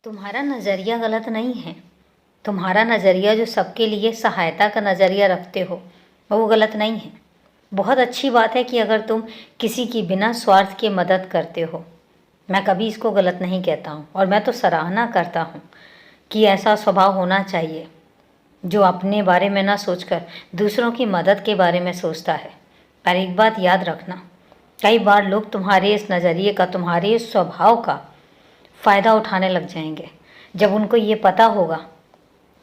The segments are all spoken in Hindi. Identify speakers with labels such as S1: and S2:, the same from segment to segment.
S1: तुम्हारा नज़रिया गलत नहीं है। तुम्हारा नज़रिया जो सबके लिए सहायता का नज़रिया रखते हो वो गलत नहीं है। बहुत अच्छी बात है कि अगर तुम किसी की बिना स्वार्थ के मदद करते हो। मैं कभी इसको गलत नहीं कहता हूँ और मैं तो सराहना करता हूँ कि ऐसा स्वभाव होना चाहिए जो अपने बारे में ना सोचकर दूसरों की मदद के बारे में सोचता है। पर एक बात याद रखना, कई बार लोग तुम्हारे इस नज़रिए का, तुम्हारे इस स्वभाव का फ़ायदा उठाने लग जाएंगे। जब उनको ये पता होगा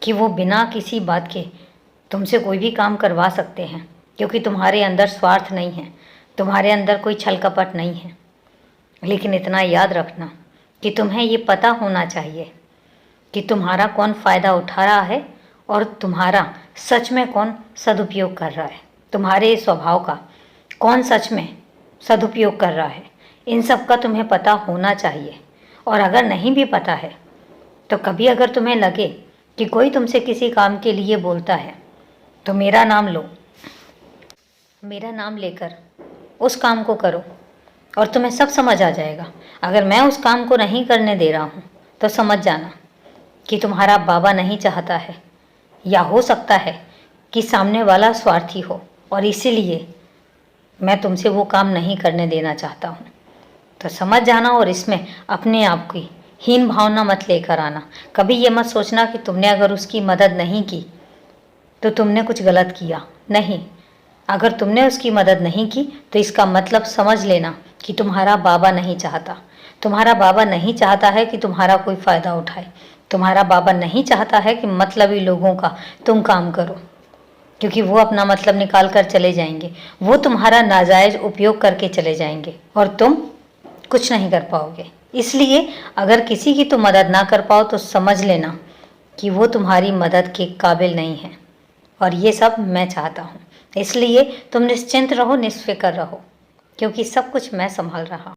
S1: कि वो बिना किसी बात के तुमसे कोई भी काम करवा सकते हैं, क्योंकि तुम्हारे अंदर स्वार्थ नहीं है, तुम्हारे अंदर कोई छल कपट नहीं है। लेकिन इतना याद रखना कि तुम्हें ये पता होना चाहिए कि तुम्हारा कौन फ़ायदा उठा रहा है और तुम्हारा सच में कौन सदुपयोग कर रहा है। तुम्हारे स्वभाव का कौन सच में सदुपयोग कर रहा है, इन सब का तुम्हें पता होना चाहिए। और अगर नहीं भी पता है तो कभी अगर तुम्हें लगे कि कोई तुमसे किसी काम के लिए बोलता है तो मेरा नाम लो, मेरा नाम लेकर उस काम को करो और तुम्हें सब समझ आ जाएगा। अगर मैं उस काम को नहीं करने दे रहा हूँ तो समझ जाना कि तुम्हारा बाबा नहीं चाहता है, या हो सकता है कि सामने वाला स्वार्थी हो और इसीलिए मैं तुमसे वो काम नहीं करने देना चाहता हूँ। तो समझ जाना और इसमें अपने आप की हीन भावना मत लेकर आना। कभी ये मत सोचना कि तुमने अगर उसकी मदद नहीं की तो तुमने कुछ गलत किया। नहीं, अगर तुमने उसकी मदद नहीं की तो इसका मतलब समझ लेना कि तुम्हारा बाबा नहीं चाहता। तुम्हारा बाबा नहीं चाहता है कि तुम्हारा कोई फ़ायदा उठाए। तुम्हारा बाबा नहीं चाहता है कि मतलबी लोगों का तुम काम करो, क्योंकि वो अपना मतलब निकाल कर चले जाएंगे। वो तुम्हारा नाजायज़ उपयोग करके चले जाएंगे और तुम कुछ नहीं कर पाओगे। इसलिए अगर किसी की तुम मदद ना कर पाओ तो समझ लेना कि वो तुम्हारी मदद के काबिल नहीं है। और ये सब मैं चाहता हूँ, इसलिए तुम निश्चिंत रहो, निश्फिक्र रहो, क्योंकि सब कुछ मैं संभाल रहा हूँ।